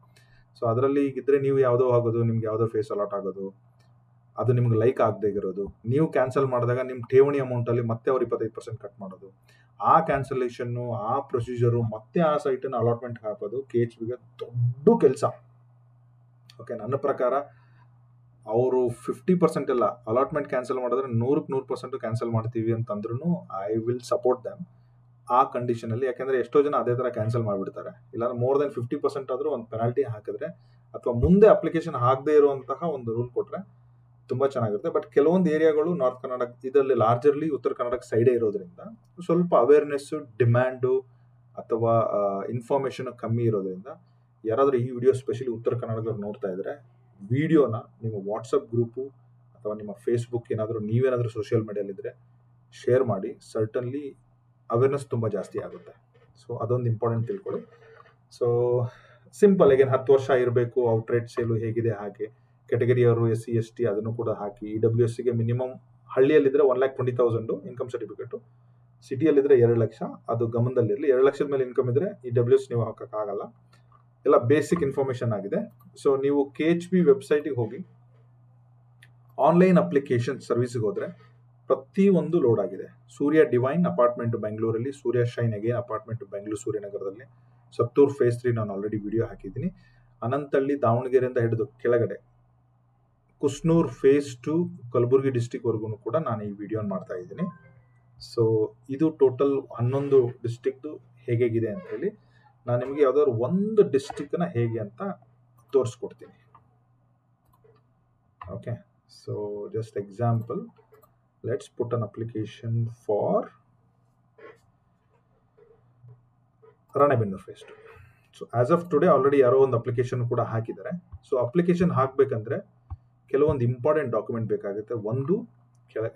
ಸೊ ಅದರಲ್ಲಿ ಈಗಿದ್ರೆ ನೀವು ಯಾವುದೋ ಆಗೋದು, ನಿಮ್ಗೆ ಯಾವುದೋ ಫೇಸ್ ಅಲಾಟ್ ಆಗೋದು, ಅದು ನಿಮ್ಗೆ ಲೈಕ್ ಆಗದೆ ಇರೋದು, ನೀವು ಕ್ಯಾನ್ಸಲ್ ಮಾಡಿದಾಗ ನಿಮ್ಮ ಠೇವಣಿ ಅಮೌಂಟ್ ಅಲ್ಲಿ ಮತ್ತೆ ಅವ್ರು 25% ಕಟ್ ಮಾಡೋದು, ಆ ಕ್ಯಾನ್ಸಲೇಷನ್, ಆ ಪ್ರೊಸೀಜರು, ಮತ್ತೆ ಆ ಸೈಟನ್ನು ಅಲಾಟ್ಮೆಂಟ್ ಹಾಕೋದು KHBಗೆ ದೊಡ್ಡ ಕೆಲಸ. ಓಕೆ, ನನ್ನ ಪ್ರಕಾರ ಅವರು 50% ಎಲ್ಲ ಅಲಾಟ್ಮೆಂಟ್ ಕ್ಯಾನ್ಸಲ್ ಮಾಡಿದ್ರೆ 100% ಕ್ಯಾನ್ಸಲ್ ಮಾಡ್ತೀವಿ ಅಂತಂದ್ರೂ ಐ ವಿಲ್ ಸಪೋರ್ಟ್ ದಮ್ ಆ ಕಂಡೀಷನ್ ಅಲ್ಲಿ. ಯಾಕಂದ್ರೆ ಎಷ್ಟೋ ಜನ ಅದೇ ತರ ಕ್ಯಾನ್ಸಲ್ ಮಾಡ್ಬಿಡ್ತಾರೆ. ಇಲ್ಲಾಂದ್ರೆ ಮೋರ್ ದೆನ್ 50% ಆದ್ರೂ ಒಂದು ಪೆನಾಲ್ಟಿ ಹಾಕಿದ್ರೆ, ಅಥವಾ ಮುಂದೆ ಅಪ್ಲಿಕೇಶನ್ ಆಗದೆ ಇರುವಂತಹ ಒಂದು ರೂಲ್ ಕೊಟ್ರೆ ತುಂಬಾ ಚೆನ್ನಾಗಿರುತ್ತೆ. ಬಟ್ ಕೆಲವೊಂದು ಏರಿಯಾಗಳು ನಾರ್ತ್ ಕರ್ನಾಟಕ ಇದರಲ್ಲಿ ಲಾರ್ಜರ್ಲಿ ಉತ್ತರ ಕರ್ನಾಟಕ ಸೈಡೇ ಇರೋದ್ರಿಂದ ಸ್ವಲ್ಪ ಅವೇರ್ನೆಸ್, ಡಿಮ್ಯಾಂಡು ಅಥವಾ ಇನ್ಫಾರ್ಮೇಶನ್ ಕಮ್ಮಿ ಇರೋದ್ರಿಂದ, ಯಾರಾದ್ರೂ ಈ ವಿಡಿಯೋ ಸ್ಪೆಷಲಿ ಉತ್ತರ ಕರ್ನಾಟಕದಲ್ಲಿ ನೋಡ್ತಾ ಇದ್ರೆ, ವಿಡಿಯೋನ ನಿಮ್ಮ ವಾಟ್ಸಪ್ ಗ್ರೂಪು ಅಥವಾ ನಿಮ್ಮ ಫೇಸ್ಬುಕ್ ನೀವೇನಾದ್ರೂ ಸೋಷಿಯಲ್ ಮೀಡಿಯಾಲಿದ್ರೆ ಶೇರ್ ಮಾಡಿ. ಸರ್ಟನ್ಲಿ ಅವೇರ್ನೆಸ್ ತುಂಬ ಜಾಸ್ತಿ ಆಗುತ್ತೆ. ಸೊ ಅದೊಂದು ಇಂಪಾರ್ಟೆಂಟ್ ತಿಳ್ಕೊಳ್ಳಿ. ಸೊ ಸಿಂಪಲ್ again 10 ವರ್ಷ ಇರಬೇಕು, ಔಟ್ರೇಟ್ ಸೇಲು ಹೇಗಿದೆ ಹಾಗೆ, ಕೆಟಗರಿ ಅವರು SC ST ಅದನ್ನು ಕೂಡ ಹಾಕಿ. EWSಗೆ ಮಿನಿಮಮ್ ಹಳ್ಳಿಯಲ್ಲಿದ್ರೆ 1,20,000 ಇನ್ಕಮ್ ಸರ್ಟಿಫಿಕೇಟ್, ಸಿಟಿಯಲ್ಲಿದ್ರೆ 2 ಲಕ್ಷ. ಅದು ಗಮನದಲ್ಲಿರಲಿ. 2 ಲಕ್ಷದ ಮೇಲೆ ಇನ್ಕಮ್ ಇದ್ರೆ EWS ನೀವು ಹಾಕಕ್ಕಾಗಲ್ಲ. ಎಲ್ಲ ಬೇಸಿಕ್ ಇನ್ಫಾರ್ಮೇಶನ್ ಆಗಿದೆ. ಸೊ ನೀವು KHB ವೆಬ್ಸೈಟಿಗೆ ಹೋಗಿ ಆನ್ಲೈನ್ ಅಪ್ಲಿಕೇಶನ್ ಸರ್ವಿಸ್ಗೆ ಹೋದ್ರೆ ಪ್ರತಿಯೊಂದು ಲೋಡ್ ಆಗಿದೆ. ಸೂರ್ಯ ಡಿವೈನ್ ಅಪಾರ್ಟ್ಮೆಂಟ್ ಬೆಂಗಳೂರಲ್ಲಿ, Surya shine again apartment Bengaluru ಸೂರ್ಯನಗರದಲ್ಲಿ, ಸತ್ತೂರ್ ಫೇಸ್ 3 ನಾನು ಆಲ್ರೆಡಿ ವಿಡಿಯೋ ಹಾಕಿದ್ದೀನಿ. ಅನಂತಳ್ಳಿ ದಾವಣಗೆರೆಯಿಂದ ಹಿಡಿದು ಕೆಳಗಡೆ ಕುಸ್ನೂರ್ ಫೇಸ್ 2 ಕಲಬುರಗಿ ಡಿಸ್ಟಿಕ್ ವರ್ಗು ಕೂಡ ನಾನು ಈ ವಿಡಿಯೋ ಮಾಡ್ತಾ ಇದ್ದೀನಿ. ಸೊ ಇದು ಟೋಟಲ್ 11 ಡಿಸ್ಟಿಕ್ದು ಹೇಗಿದೆ ಅಂತ ಹೇಳಿ ನಾನು ನಿಮಗೆ ಯಾವ್ದಾದ್ರು ಒಂದು ಡಿಸ್ಟಿಕ್ ನ ಹೇಗೆ ಅಂತ ತೋರಿಸ್ಕೊಡ್ತೀನಿ. Okay, so just example, let's put an application for Ranebennur phase 2. So as of today already ಯಾರೋ ಒಂದು ಅಪ್ಲಿಕೇಶನ್ ಕೂಡ ಹಾಕಿದ್ದಾರೆ. ಸೊ ಅಪ್ಲಿಕೇಶನ್ ಹಾಕ್ಬೇಕಂದ್ರೆ ಕೆಲವೊಂದು ಇಂಪಾರ್ಟೆಂಟ್ ಡಾಕ್ಯುಮೆಂಟ್ ಬೇಕಾಗುತ್ತೆ. ಒಂದು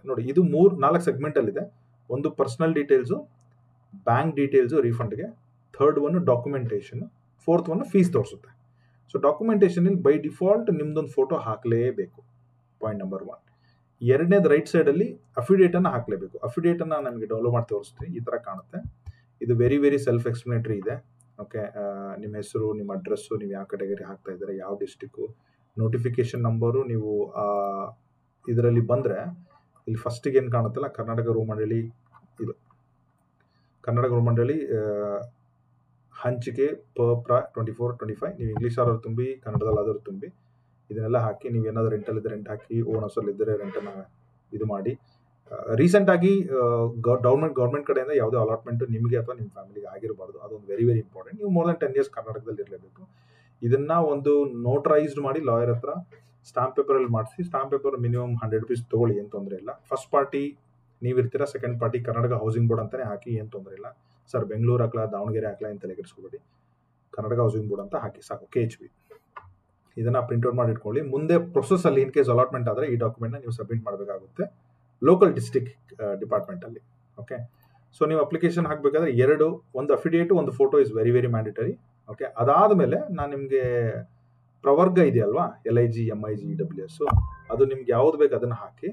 ನೋಡಿ, ಇದು 4 ಸೆಗ್ಮೆಂಟ್ ಅಲ್ಲಿ ಇದೆ. ಒಂದು ಪರ್ಸನಲ್ ಡೀಟೇಲ್ಸು, ಬ್ಯಾಂಕ್ ಡೀಟೇಲ್ಸು ರೀಫಂಡ್ಗೆ, third one documentation, fourth one fees ತೋರಿಸುತ್ತೆ. ಸೊ ಡಾಕ್ಯುಮೆಂಟೇಶನ್ ಇಲ್ಲಿ ಬೈ ಡಿಫಾಲ್ಟ್ ನಿಮ್ದೊಂದು ಫೋಟೋ ಹಾಕಲೇಬೇಕು, ಪಾಯಿಂಟ್ ನಂಬರ್ 1. ಎರಡನೇದು ರೈಟ್ ಸೈಡ್ ಅಲ್ಲಿ ಅಫಿಡೇಟ್ ಅನ್ನ ಹಾಕಲೇಬೇಕು. ಅಫಿಡೇಟ್ ಅನ್ನ ನಮಗೆ ಡೌನ್ಲೋಡ್ ಮಾಡಿ ತೋರಿಸ್ತೀನಿ. ಈ ತರ ಕಾಣುತ್ತೆ. ಇದು ವೆರಿ ವೆರಿ ಸೆಲ್ಫ್ ಎಕ್ಸ್ಪ್ಲನೇಟರಿ ಇದೆ. ಓಕೆ, ನಿಮ್ಮ ಹೆಸರು, ನಿಮ್ಮ ಅಡ್ರೆಸ್ಸು, ನೀವು ಯಾವ ಕೆಟಗರಿ ಹಾಕ್ತಾ ಇದ್ದಾರೆ, ಯಾವ ಡಿಸ್ಟಿಕ್ಕು, ನೋಟಿಫಿಕೇಶನ್ ನಂಬರು. ನೀವು ಇದರಲ್ಲಿ ಬಂದರೆ ಇಲ್ಲಿ ಫಸ್ಟಿಗೆ ಏನು ಕಾಣುತ್ತಲ್ಲ, ಕರ್ನಾಟಕ ರೂ ಮಂಡಳಿ, ಇದು ಕರ್ನಾಟಕ ರೂ ಮಂಡಳಿ ಹಂಚಿಕೆ ಪ್ರ 24-25. ನೀವು ಇಂಗ್ಲೀಷ್ ಆದರೂ ತುಂಬಿ, ಕನ್ನಡದಲ್ಲಾದರೂ ತುಂಬಿ, ಇದನ್ನೆಲ್ಲ ಹಾಕಿ. ನೀವೇನಾದ್ರೂ ರೆಂಟಲ್ ಇದ್ದರೆ ರೆಂಟ್ ಹಾಕಿ, ಓನರ್ಸಲ್ಲಿ ಇದ್ದರೆ ರೆಂಟನ್ನು ಇದು ಮಾಡಿ. ರೀಸೆಂಟ್ ಆಗಿ ಗೌರ್ಮೆಂಟ್ ಕಡೆಯಿಂದ ಯಾವುದೇ ಅಲಾಟ್ಮೆಂಟ್ ನಿಮಗೆ ಅಥವಾ ನಿಮ್ಮ ಫ್ಯಾಮಿಲಿಗೆ ಆಗಿರಬಾರ್ದು. ಅದೊಂದು ವೆರಿ ವೆರಿ ಇಂಪಾರ್ಟೆಂಟ್. ನೀವು ಮೋರ್ ದನ್ 10 years ಕರ್ನಾಟಕದಲ್ಲಿ ಇರಲೇಬೇಕು. ಇದನ್ನ ಒಂದು ನೋಟರೈಸ್ಡ್ ಮಾಡಿ ಲಾಯರ್ ಹತ್ರ ಸ್ಟಾಂಪ್ ಪೇಪರಲ್ಲಿ ಮಾಡಿಸಿ, ಸ್ಟಾಂಪ್ ಪೇಪರ್ ಮಿನಿಮಮ್ 100 rupees ತೊಗೊಳ್ಳಿ, ಏನು ತೊಂದರೆ ಇಲ್ಲ. ಫಸ್ಟ್ ಪಾರ್ಟಿ ನೀವಿರ್ತೀರಾ, second party Karnataka housing board ಅಂತಾನೆ ಹಾಕಿ, ಏನು ತೊಂದರೆ ಇಲ್ಲ. ಸರ್ ಬೆಂಗಳೂರು ಹಾಕ್ಲಾ ದಾವಣಗೆರೆ ಹಾಕ್ಲಾ ಅಂತ ತಲೆ ಕೆಡಿಸ್ಕೋಬೇಡಿ, ಕರ್ನಾಟಕ ಹೌಸಿಂಗ್ ಬೋರ್ಡ್ ಅಂತ ಹಾಕಿ ಸಾಕು, KHB. ಇದನ್ನ ಪ್ರಿಂಟ್ಔಟ್ ಮಾಡಿ ಇಟ್ಕೊಳ್ಳಿ. ಮುಂದೆ ಪ್ರೊಸೆಸ್ ಅಲ್ಲಿ ಇನ್ ಕೇಸ್ ಅಲಾಟ್ಮೆಂಟ್ ಆದರೆ ಈ ಡಾಕ್ಯುಮೆಂಟ್ನ ನೀವು ಸಬ್ಮಿಟ್ ಮಾಡಬೇಕಾಗುತ್ತೆ ಲೋಕಲ್ ಡಿಸ್ಟ್ರಿಕ್ಟ್ ಡಿಪಾರ್ಟ್ಮೆಂಟ್ ಅಲ್ಲಿ. ಓಕೆ, ಸೊ ನೀವು ಅಪ್ಲಿಕೇಶನ್ ಹಾಕಬೇಕಾದ್ರೆ ಒಂದು ಅಫಿಡೇಟ್, ಒಂದು photo is very very mandatory. Okay, ಅದಾದಮೇಲೆ ನಾನು ನಿಮಗೆ ಪ್ರವರ್ಗ ಇದೆಯಲ್ವಾ, LIG, MIG, EWS, ಅದು ನಿಮ್ಗೆ ಯಾವ್ದು ಬೇಕು ಅದನ್ನ ಹಾಕಿ.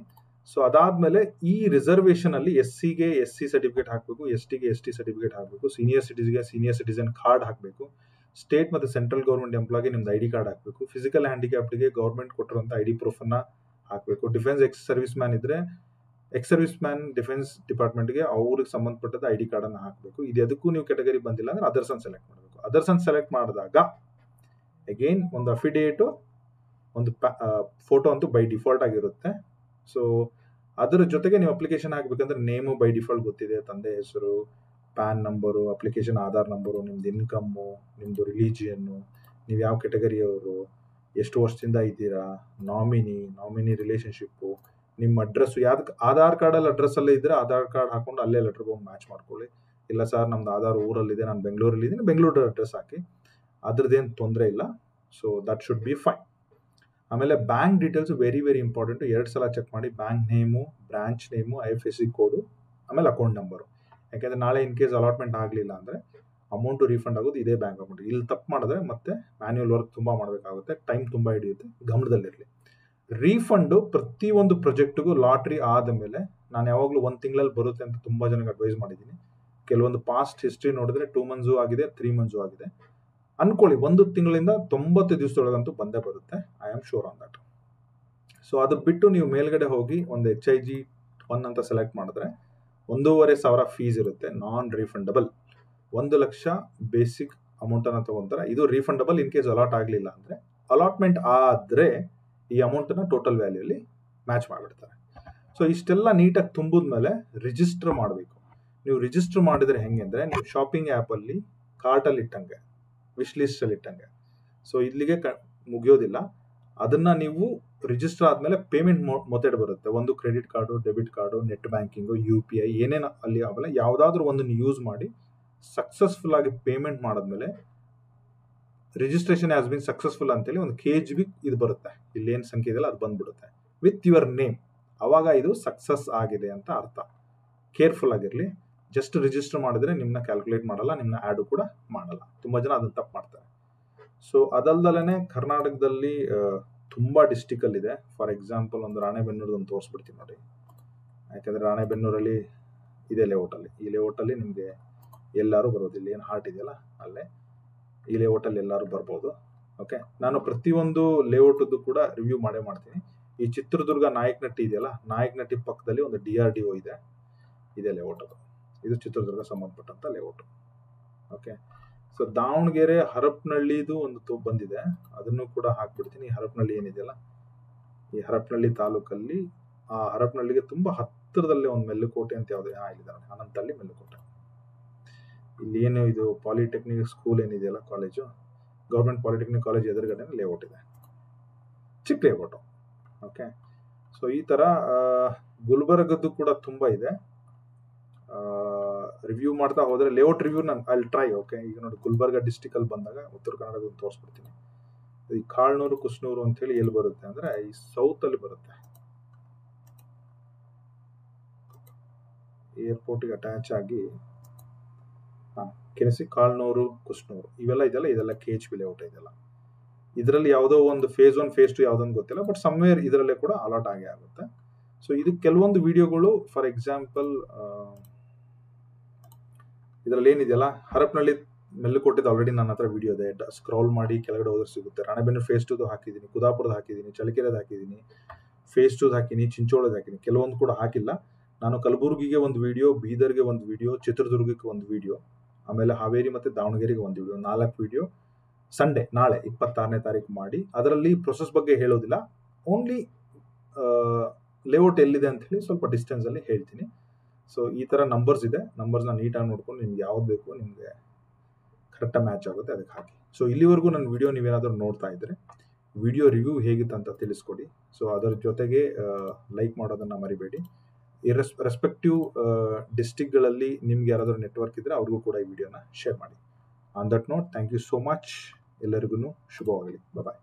ಸೊ ಅದಾದ್ಮೇಲೆ ಈ ರಿಸರ್ವೇಷನ್ ಅಲ್ಲಿ SCಗೆ SC ಸರ್ಟಿಫಿಕೇಟ್ ಹಾಕಬೇಕು, STಗೆ ST ಸರ್ಟಿಫಿಕೇಟ್ ಹಾಕಬೇಕು, ಸೀನಿಯರ್ ಸಿಟಿಜನ್ಗೆ ಸೀನಿಯರ್ ಸಿಟಿಜನ್ ಕಾರ್ಡ್ ಹಾಕಬೇಕು, ಸ್ಟೇಟ್ ಮತ್ತು ಸೆಂಟ್ರಲ್ ಗೌರ್ಮೆಂಟ್ ಎಂಪ್ಲಾಯ್ಗೆ ನಿಮ್ದು ID ಕಾರ್ಡ್ ಹಾಕಬೇಕು, ಫಿಸಿಕಲ್ ಹ್ಯಾಂಡಿಕ್ಯಾಪ್ಗೆ ಗೌರ್ಮೆಂಟ್ ಕೊಟ್ಟಿರುವಂಥ ID ಪ್ರೂಫ್ ಅನ್ನ ಹಾಕಬೇಕು. ಡಿಫೆನ್ಸ್ ಎಕ್ಸ್ ಸರ್ವಿಸ್ ಮ್ಯಾನ್ ಇದ್ರೆ ಎಕ್ಸ್ ಸರ್ವಿಸ್ ಮ್ಯಾನ್ ಡಿಫೆನ್ಸ್ ಡಿಪಾರ್ಟ್ಮೆಂಟ್ಗೆ ಅವ್ರಿಗೆ ಸಂಬಂಧಪಟ್ಟದ ID ಕಾರ್ಡ್ ಅನ್ನು ಹಾಕಬೇಕು. ಇದು ಅದಕ್ಕೂ ನೀವು ಕೆಟಗರಿ ಬಂದಿಲ್ಲ ಅಂದ್ರೆ ಅದರ್ಸ್ ಅನ್ನು ಸೆಲೆಕ್ಟ್ ಮಾಡಬೇಕು. ಅದರ್ಸ್ ಅನ್ನು ಸೆಲೆಕ್ಟ್ ಮಾಡಿದಾಗ ಅಗೇನ್ ಒಂದು ಅಫಿಡೇಟು, ಒಂದು ಫೋಟೋ ಅಂತೂ ಬೈ ಡಿಫಾಲ್ಟ್ ಆಗಿರುತ್ತೆ. ಸೊ ಅದರ ಜೊತೆಗೆ ನೀವು ಅಪ್ಲಿಕೇಶನ್ ಹಾಕಬೇಕಂದ್ರೆ ನೇಮು ಬೈ ಡಿಫಾಲ್ಟ್ ಗೊತ್ತಿದೆ, ತಂದೆ ಹೆಸರು, PAN number, application Aadhaar number, ನಿಮ್ದು ಇನ್ಕಮ್ಮು, ನಿಮ್ಮದು ರಿಲಿಜಿಯನ್ನು, ನೀವು ಯಾವ ಕೆಟಗರಿಯವರು, ಎಷ್ಟು ವರ್ಷದಿಂದ ಇದ್ದೀರಾ, ನಾಮಿನಿ ರಿಲೇಷನ್ಶಿಪ್ಪು, ನಿಮ್ಮ ಅಡ್ರೆಸ್ಸು, ಯಾವ್ದಕ್ಕೆ ಆಧಾರ್ ಕಾರ್ಡಲ್ಲಿ ಅಡ್ರೆಸ್ಸಲ್ಲೇ ಇದ್ದರೆ ಆಧಾರ್ ಕಾರ್ಡ್ ಹಾಕೊಂಡು ಅಲ್ಲೇ ಲೆಟರ್ ಬಾಂಬ್ ಮ್ಯಾಚ್ ಮಾಡ್ಕೊಳ್ಳಿ. ಇಲ್ಲ ಸರ್ ನಮ್ದು ಆಧಾರ್ ಊರಲ್ಲಿದೆ, ನಾನು ಬೆಂಗಳೂರಲ್ಲಿ ಇದ್ದೀನಿ, ಬೆಂಗಳೂರು ಅಡ್ರೆಸ್ ಹಾಕಿ, ಅದ್ರದ್ದೇನು ತೊಂದರೆ ಇಲ್ಲ. So that should be fine. ಆಮೇಲೆ bank details very very important. 2 ಸಲ ಚೆಕ್ ಮಾಡಿ, bank name, branch name, IFSC code, ಆಮೇಲೆ ಅಕೌಂಟ್ ನಂಬರು. ಯಾಕೆಂದರೆ ನಾಳೆ ಇನ್ ಕೇಸ್ ಅಲಾಟ್ಮೆಂಟ್ ಆಗಲಿಲ್ಲ ಅಂದರೆ ಅಮೌಂಟು ರೀಫಂಡ್ ಆಗೋದು ಇದೇ ಬ್ಯಾಂಕ್ ಅಕೌಂಟ್. ಇಲ್ಲಿ ತಪ್ಪು ಮಾಡಿದ್ರೆ ಮತ್ತೆ ಮ್ಯಾನ್ಯುವಲ್ ವರ್ಕ್ ತುಂಬ ಮಾಡಬೇಕಾಗುತ್ತೆ, ಟೈಮ್ ತುಂಬ ಹಿಡಿಯುತ್ತೆ, ಗಮನದಲ್ಲಿರಲಿ. ರೀಫಂಡು ಪ್ರತಿಯೊಂದು ಪ್ರಾಜೆಕ್ಟ್ಗೂ ಲಾಟ್ರಿ ಆದಮೇಲೆ ನಾನು ಯಾವಾಗಲೂ 1 ತಿಂಗಳಲ್ಲಿ ಬರುತ್ತೆ ಅಂತ ತುಂಬ ಜನಕ್ಕೆ ಅಡ್ವೈಸ್ ಮಾಡಿದ್ದೀನಿ. ಕೆಲವೊಂದು ಪಾಸ್ಟ್ ಹಿಸ್ಟ್ರಿ ನೋಡಿದ್ರೆ 2 months ಆಗಿದೆ, 3 months ಆಗಿದೆ ಅನ್ಕೊಳ್ಳಿ. 1 ತಿಂಗಳಿಂದ 90 ದಿವಸದೊಳಗಂತೂ ಬಂದೇ ಬರುತ್ತೆ. I am sure on that. So ಅದು ಬಿಟ್ಟು ನೀವು ಮೇಲ್ಗಡೆ ಹೋಗಿ ಒಂದು HIG 1 ಅಂತ ಸೆಲೆಕ್ಟ್ ಮಾಡಿದ್ರೆ 1,500,000 ಫೀಸ್ ಇರುತ್ತೆ, ನಾನ್ ರೀಫಂಡಬಲ್. 1 ಲಕ್ಷ ಬೇಸಿಕ್ ಅಮೌಂಟನ್ನು ತೊಗೊತಾರೆ. ಇದು ರೀಫಂಡಬಲ್ ಇನ್ ಕೇಸ್ ಅಲಾಟ್ ಆಗಲಿಲ್ಲ ಅಂದರೆ. ಅಲಾಟ್ಮೆಂಟ್ ಆದರೆ ಈ ಅಮೌಂಟನ್ನು ಟೋಟಲ್ ವ್ಯಾಲ್ಯೂಲಿ ಮ್ಯಾಚ್ ಮಾಡಿಬಿಡ್ತಾರೆ. ಸೊ ಇಷ್ಟೆಲ್ಲ ನೀಟಾಗಿ ತುಂಬಿದ್ಮೇಲೆ ರಿಜಿಸ್ಟರ್ ಮಾಡಬೇಕು. ನೀವು ರಿಜಿಸ್ಟರ್ ಮಾಡಿದರೆ ಹೆಂಗೆ ಅಂದರೆ, ನೀವು ಶಾಪಿಂಗ್ ಆ್ಯಪಲ್ಲಿ ಕಾರ್ಟಲ್ಲಿ ಇಟ್ಟಂಗೆ, ವಿಶ್ ಲಿಸ್ಟಲ್ಲಿ ಇಟ್ಟಂಗೆ. ಸೊ ಇಲ್ಲಿಗೆ ಮುಗಿಯೋದಿಲ್ಲ. ಅದನ್ನು ನೀವು ರಿಜಿಸ್ಟರ್ ಆದಮೇಲೆ ಪೇಮೆಂಟ್ ಮೆಥಡ್ ಬರುತ್ತೆ. ಒಂದು credit card, debit card, net banking, UPI ಏನೇನು ಅಲ್ಲಿ ಆಮೇಲೆ ಯಾವುದಾದ್ರೂ ಒಂದನ್ನು ಯೂಸ್ ಮಾಡಿ ಸಕ್ಸಸ್ಫುಲ್ ಆಗಿ ಪೇಮೆಂಟ್ ಮಾಡಿದ್ಮೇಲೆ ರಿಜಿಸ್ಟ್ರೇಷನ್ ಹ್ಯಾಸ್ ಬಿನ್ ಸಕ್ಸಸ್ಫುಲ್ ಅಂತೇಳಿ ಒಂದು KHB ಇದು ಬರುತ್ತೆ. ಇಲ್ಲೇನು ಸಂಖ್ಯೆ ಇದೆಯಲ್ಲ ಅದು ಬಂದ್ಬಿಡುತ್ತೆ ವಿತ್ ಯುವರ್ ನೇಮ್. ಆವಾಗ ಇದು ಸಕ್ಸಸ್ ಆಗಿದೆ ಅಂತ ಅರ್ಥ. ಕೇರ್ಫುಲ್ ಆಗಿರಲಿ. ಜಸ್ಟ್ ರಿಜಿಸ್ಟರ್ ಮಾಡಿದ್ರೆ ನಿಮ್ಮನ್ನ ಕ್ಯಾಲ್ಕುಲೇಟ್ ಮಾಡಲ್ಲ, ನಿಮ್ಮನ್ನ ಆ್ಯಡು ಕೂಡ ಮಾಡಲ್ಲ. ತುಂಬ ಜನ ಅದನ್ನು ತಪ್ಪು ಮಾಡ್ತಾರೆ. ಸೊ ಅದಲ್ದಲೇ ಕರ್ನಾಟಕದಲ್ಲಿ ತುಂಬ ಡಿಸ್ಟಿಕಲ್ಲಿದೆ. ಫಾರ್ ಎಕ್ಸಾಂಪಲ್ ಒಂದು ರಾಣೆಬೆನ್ನೂರದ್ದು ಒಂದು ತೋರಿಸ್ಬಿಡ್ತೀನಿ ನೋಡಿ. ಯಾಕೆಂದರೆ ರಾಣೆಬೆನ್ನೂರಲ್ಲಿ ಇದೆ ಲೇಔಟಲ್ಲಿ. ಈ ಲೇಔಟಲ್ಲಿ ನಿಮಗೆ ಎಲ್ಲರೂ ಬರೋದಿಲ್ಲ. ಏನು ಹಾರ್ಟ್ ಇದೆಯಲ್ಲ ಅಲ್ಲೇ ಈ ಲೇಔಟಲ್ಲಿ ಎಲ್ಲರೂ ಬರ್ಬೋದು. ಓಕೆ, ನಾನು ಪ್ರತಿಯೊಂದು ಲೇಔಟದ್ದು ಕೂಡ ರಿವ್ಯೂ ಮಾಡ್ತೀನಿ. ಈ ಚಿತ್ರದುರ್ಗ ನಾಯಕನಟ್ಟಿ ಇದೆಯಲ್ಲ, ನಾಯಕನಟ್ಟಿ ಪಕ್ಕದಲ್ಲಿ ಒಂದು DRDO ಇದೆ ಲೇಔಟ್. ಇದು ಚಿತ್ರದುರ್ಗ ಸಂಬಂಧಪಟ್ಟಂಥ ಲೇಔಟ್. ಓಕೆ, ಸೊ ದಾವಣಗೆರೆ ಹರಪನಹಳ್ಳಿದು ಒಂದು ಬಂದಿದೆ, ಅದನ್ನು ಕೂಡ ಹಾಕ್ಬಿಡ್ತೀನಿ. ಈ ಹರಪನಹಳ್ಳಿ ಏನಿದೆಯಲ್ಲ, ಈ ಹರಪನಹಳ್ಳಿ ತಾಲೂಕಲ್ಲಿ ಆ ಹರಪನಹಳ್ಳಿಗೆ ತುಂಬ ಹತ್ತಿರದಲ್ಲೇ ಒಂದು ಮೆಲ್ಲುಕೋಟೆ ಅಂತ ಯಾವುದೇ ಇಲ್ಲಿದೆ, ಅನಂತಹಳ್ಳಿ ಮೆಲ್ಲುಕೋಟೆ. ಇಲ್ಲಿ ಏನು ಇದು ಪಾಲಿಟೆಕ್ನಿಕ್ ಸ್ಕೂಲ್ ಏನಿದೆಯಲ್ಲ, ಕಾಲೇಜು, ಗೌರ್ಮೆಂಟ್ ಪಾಲಿಟೆಕ್ನಿಕ್ ಕಾಲೇಜ್ ಎದುರುಗಡೆ ಲೇಔಟ್ ಇದೆ, ಚಿಕ್ಕ ಲೇಔಟು. ಓಕೆ, ಸೊ ಈ ಥರ ಗುಲ್ಬರ್ಗದ್ದು ಕೂಡ ತುಂಬ ಇದೆ. ರಿವ್ಯೂ ಮಾಡ್ತಾ ಹೋದರೆ ಲೇಔಟ್ ರಿವ್ಯೂ ನಾನು ಅಲ್ಲಿ ಟ್ರೈ. ಓಕೆ, ಈಗ ನೋಡಿ ಗುಲ್ಬರ್ಗ ಡಿಸ್ಟಿಕಲ್ಲಿ ಬಂದಾಗ ಉತ್ತರ ಕನ್ನಡದ ತೋರಿಸ್ಬಿಡ್ತೀನಿ. ಈ ಕಾಳ್ನೂರು ಕುಸ್ನೂರು ಅಂತೇಳಿ ಎಲ್ಲಿ ಬರುತ್ತೆ ಅಂದರೆ ಈ ಸೌತಲ್ಲಿ ಬರುತ್ತೆ, ಏರ್ಪೋರ್ಟಿಗೆ ಅಟ್ಯಾಚ್ ಆಗಿ. ಕೆಣಸಿ, ಕಾಳ್ನೂರು, ಕುಸ್ನೂರು ಇವೆಲ್ಲ ಇದೆಲ್ಲ, ಇದೆಲ್ಲ KHB ಲೇಔಟ್ ಇದೆಲ್ಲ. ಇದರಲ್ಲಿ ಯಾವುದೋ ಒಂದು ಫೇಸ್ 1 ಫೇಸ್ 2 ಯಾವುದೊಂದು ಗೊತ್ತಿಲ್ಲ, ಬಟ್ ಸಮ್ವೇರ್ ಇದರಲ್ಲೇ ಕೂಡ ಅಲಾಟ್ ಆಗೇ ಆಗುತ್ತೆ. ಸೊ ಇದು ಕೆಲವೊಂದು ವಿಡಿಯೋಗಳು, ಫಾರ್ ಎಕ್ಸಾಂಪಲ್ ಇದರಲ್ಲಿ ಏನಿದೆಯಲ್ಲ ಹರಪನಹಳ್ಳಿ ಮೆಲ್ಲುಕೋಟೆದು ಆಲ್ರೆಡಿ ನನ್ನ ಹತ್ರ ವಿಡಿಯೋ ಇದೆ, ಸ್ಕ್ರಾಲ್ ಮಾಡಿ ಕೆಳಗಡೆ ಹೋದ್ರೆ ಸಿಗುತ್ತೆ. ರಾಣೆಬೆನ್ನೂರು ಫೇಸ್ 2 ಹಾಕಿದ್ದೀನಿ, ಕುದಾಪುರದ ಹಾಕಿದ್ದೀನಿ, ಚಳ್ಳಕೆರೆದು ಹಾಕಿದ್ದೀನಿ, ಫೇಸ್ 2 ಹಾಕಿದ್ದೀನಿ, ಚಿಂಚೋಳದ ಹಾಕಿದ್ದೀನಿ, ಕೆಲವೊಂದು ಕೂಡ ಹಾಕಿಲ್ಲ. ನಾನು ಕಲಬುರಗಿಗೆ ಒಂದು ವಿಡಿಯೋ, ಬೀದರ್ಗೆ ಒಂದು ವಿಡಿಯೋ, ಚಿತ್ರದುರ್ಗಕ್ಕೆ ಒಂದು ವಿಡಿಯೋ, ಆಮೇಲೆ ಹಾವೇರಿ ಮತ್ತು ದಾವಣಗೆರೆಗೆ ಒಂದು ವಿಡಿಯೋ, 4 ವಿಡಿಯೋ ಸಂಡೇ ನಾಳೆ 26ನೇ ತಾರೀಕು ಮಾಡಿ. ಅದರಲ್ಲಿ ಪ್ರೊಸೆಸ್ ಬಗ್ಗೆ ಹೇಳೋದಿಲ್ಲ, ಓನ್ಲಿ ಲೇಔಟ್ ಎಲ್ಲಿದೆ ಅಂತ ಹೇಳಿ ಸ್ವಲ್ಪ ಡಿಸ್ಟೆನ್ಸಲ್ಲಿ ಹೇಳ್ತೀನಿ. ಸೊ ಈ ಥರ ನಂಬರ್ಸ್ ಇದೆ, ನಂಬರ್ಸ್ನ ನೀಟಾಗಿ ನೋಡ್ಕೊಂಡು ನಿಮ್ಗೆ ಯಾವ್ದು ಬೇಕು, ನಿಮಗೆ ಕರೆಕ್ಟಾಗಿ ಮ್ಯಾಚ್ ಆಗುತ್ತೆ ಅದಕ್ಕೆ ಹಾಕಿ. ಸೊ ಇಲ್ಲಿವರೆಗೂ ನನ್ನ ವಿಡಿಯೋ ನೀವೇನಾದರೂ ನೋಡ್ತಾ ಇದ್ದರೆ ವಿಡಿಯೋ ರಿವ್ಯೂ ಹೇಗಿತ್ತು ಅಂತ ತಿಳಿಸ್ಕೊಡಿ. ಸೊ ಅದರ ಜೊತೆಗೆ ಲೈಕ್ ಮಾಡೋದನ್ನು ಮರಿಬೇಡಿ. ರೆಸ್ಪೆಕ್ಟಿವ್ ಡಿಸ್ಟಿಕ್ಗಳಲ್ಲಿ ನಿಮ್ಗೆ ಯಾರಾದರೂ ನೆಟ್ವರ್ಕ್ ಇದ್ದರೆ ಅವ್ರಿಗೂ ಕೂಡ ಈ ವಿಡಿಯೋನ ಶೇರ್ ಮಾಡಿ. On that note, thank you so much. ಎಲ್ಲರಿಗೂ ಶುಭವಾಗಲಿ. ಬಾಯ್.